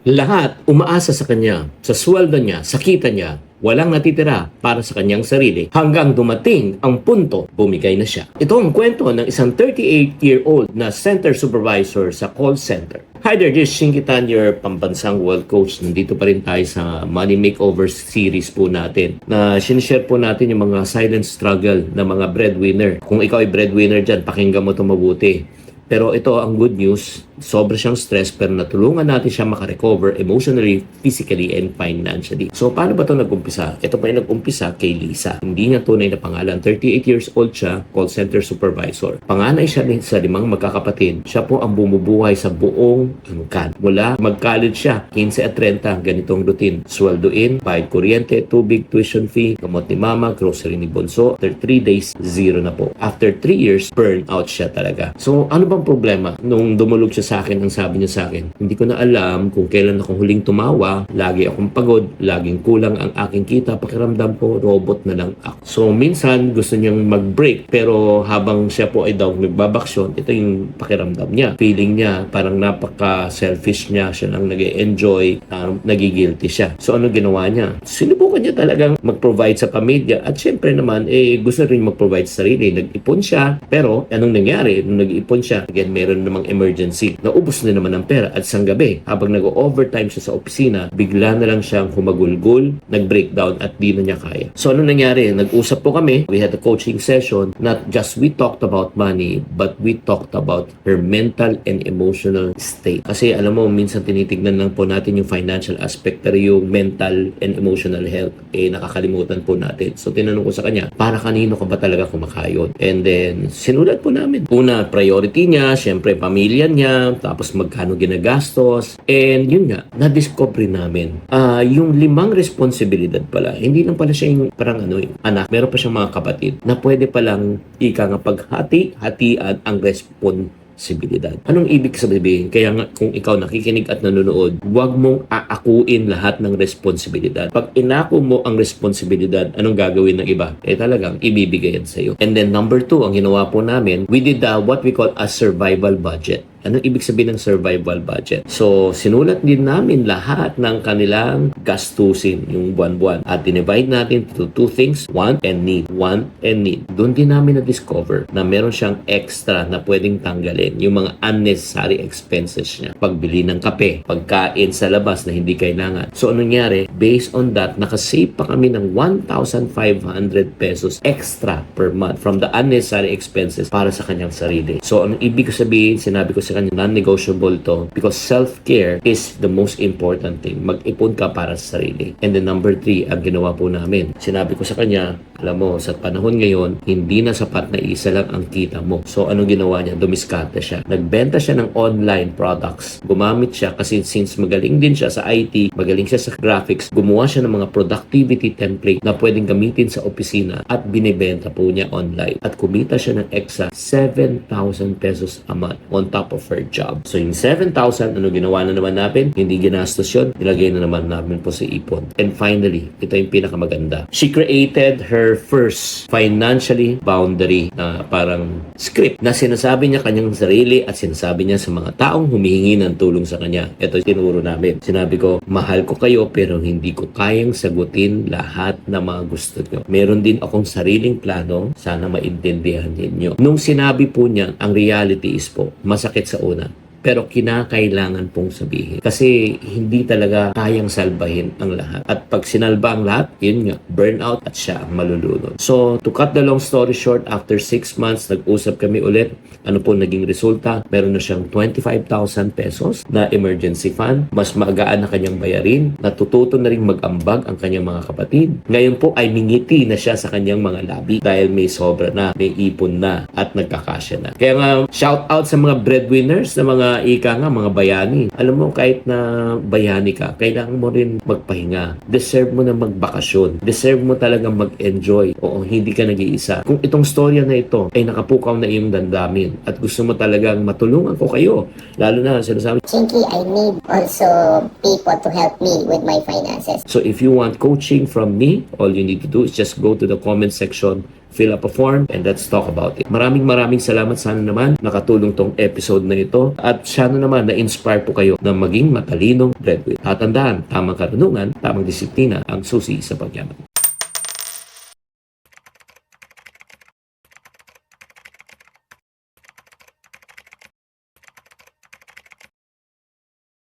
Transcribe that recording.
Lahat umaasa sa kanya, sa sweldo niya, sa kita niya, walang natitira para sa kanyang sarili hanggang dumating ang punto, bumigay na siya. Ito ang kwento ng isang 38-year-old na center supervisor sa call center. Hi there, this is Shingitan, your pambansang world coach. Nandito pa rin tayo sa Money Makeover series po natin na sinishare po natin yung mga silent struggle ng mga breadwinner. Kung ikaw ay breadwinner dyan, pakinggan mo ito mabuti. Pero ito ang good news, sobra siyang stress pero natulungan natin siya makarecover emotionally, physically, and financially. So paano ba ito nag-umpisa? Ito pa yung nag-umpisa kay Lisa. Hindi niya tunay na pangalan. 38 years old siya, call center supervisor. Panganay siya sa 5 magkakapatid. Siya po ang bumubuhay sa buong angkan. Mula mag-college siya, 15 at 30, ganitong routine. Sweldoin, bayad kuryente, tubig, tuition fee, gamot ni mama, grocery ni Bonso. After 3 days, zero na po. After 3 years, burn out siya talaga. So ano bang problema? Nung dumulog siya sa akin, ang sabi niya sa akin, hindi ko na alam kung kailan ako huling tumawa, lagi akong pagod, laging kulang ang aking kita, pakiramdam ko, robot na lang ako. So minsan gusto niyang mag-break, pero habang siya po ay daw nagbabaksyon, ito yung pakiramdam niya. Feeling niya, parang napaka-selfish niya, siya lang nag-enjoy, nagigilty siya. So ano ginawa niya? Sinubukan niya talagang mag-provide sa pamilya at syempre naman, gusto rin mag-provide sa sarili. Nag-ipon siya, pero anong nangyari? Nung nag-ipon siya, again, meron namang emergency. Naubos na naman ang pera at isang gabi, habang nag-overtime siya sa opisina, bigla na lang siyang humagulgul, nag-breakdown at di na niya kaya. So ano nangyari? Nag-usap po kami. We had a coaching session. Not just we talked about money, but we talked about her mental and emotional state. Kasi alam mo, minsan tinitignan lang po natin yung financial aspect, pero yung mental and emotional health, nakakalimutan po natin. So tinanong ko sa kanya, para kanino ka ba talaga kumakayod? And then, sinulat po namin. Una, priority niya, syempre pamilya niya, tapos magkano ginagastos, and yun nga, na-discover namin yung 5 responsibilidad pala, hindi lang pala siya yung parang anak, meron pa siyang mga kapatid na pwede palang paghati-hatian ang responsibilidad. Anong ibig sabihin? Kaya nga, kung ikaw nakikinig at nanonood, huwag mong aakuin lahat ng responsibilidad. Pag inako mo ang responsibilidad, anong gagawin ng iba? Talagang ibibigay yan sa'yo. And then number 2, ang ginawa po namin, we did what we call a survival budget. Anong ibig sabihin ng survival budget? So, sinulat din namin lahat ng kanilang gastusin, yung buwan-buwan. At dinivide natin to 2 things, want and need. Want and need. Doon din namin na-discover na meron siyang extra na pwedeng tanggalin, yung mga unnecessary expenses niya. Pagbili ng kape, pagkain sa labas na hindi kailangan. So, anong nangyari? Based on that, nakasave pa kami ng 1,500 pesos extra per month from the unnecessary expenses para sa kanyang sarili. So, anong ibig sabihin? Sinabi ko sa kanya, non-negotiable to because self-care is the most important thing. Mag-ipon ka para sa sarili. And then number 3, ang ginawa po namin. Sinabi ko sa kanya, alam mo, sa panahon ngayon, hindi na sapat na isa lang ang kita mo. So, anong ginawa niya? Dumiskarte siya. Nagbenta siya ng online products. Gumamit siya kasi since magaling din siya sa IT, magaling siya sa graphics, gumawa siya ng mga productivity template na pwedeng gamitin sa opisina at binibenta po niya online. At kumita siya ng extra 7,000 pesos a month on top of her job. So yung 7,000, ano ginawa na naman natin? Hindi ginastos yun. Nilagay na naman namin po sa ipon. And finally, ito yung pinakamaganda. She created her first financially boundary na parang script na sinasabi niya kanyang sarili at sinasabi niya sa mga taong humihingi ng tulong sa kanya. Ito yung tinuro namin. Sinabi ko, mahal ko kayo pero hindi ko kayang sagutin lahat ng mga gusto nyo. Meron din akong sariling plano. Sana maintindihan ninyo. Nung sinabi po niya, ang reality is po, masakit sa una, pero kinakailangan pong sabihin. Kasi hindi talaga kayang salbahin ang lahat. At pag sinalba ang lahat, yun nga, burnout at siya ang malulunod. So, to cut the long story short, after 6 months, nag-usap kami ulit. Ano po naging resulta? Meron na siyang 25,000 pesos na emergency fund. Mas magaan na kanyang bayarin. Natututo na rin mag-ambag ang kanyang mga kapatid. Ngayon po ay mingiti na siya sa kanyang mga labi dahil may sobra na, may ipon na, at nagkakasya na. Kaya nga, shout out sa mga breadwinners na mga mga bayani. Alam mo, kahit na bayani ka, kailangan mo rin magpahinga. Deserve mo na magbakasyon. Deserve mo talagang mag-enjoy. Oo, hindi ka nag-iisa. Kung itong storya na ito ay nakapukaw na iyong damdamin at gusto mo talagang matulungan ko kayo, lalo na sinasabi, Chinky, I need also people to help me with my finances. So if you want coaching from me, all you need to do is just go to the comment section, fill up a form, and let's talk about it. Maraming salamat. Sana naman nakatulong tong episode na ito at sana naman na-inspire po kayo na maging matalinong breadwinner. At tandaan, tamang karunungan, tamang disiplina ang susi sa pagyaman.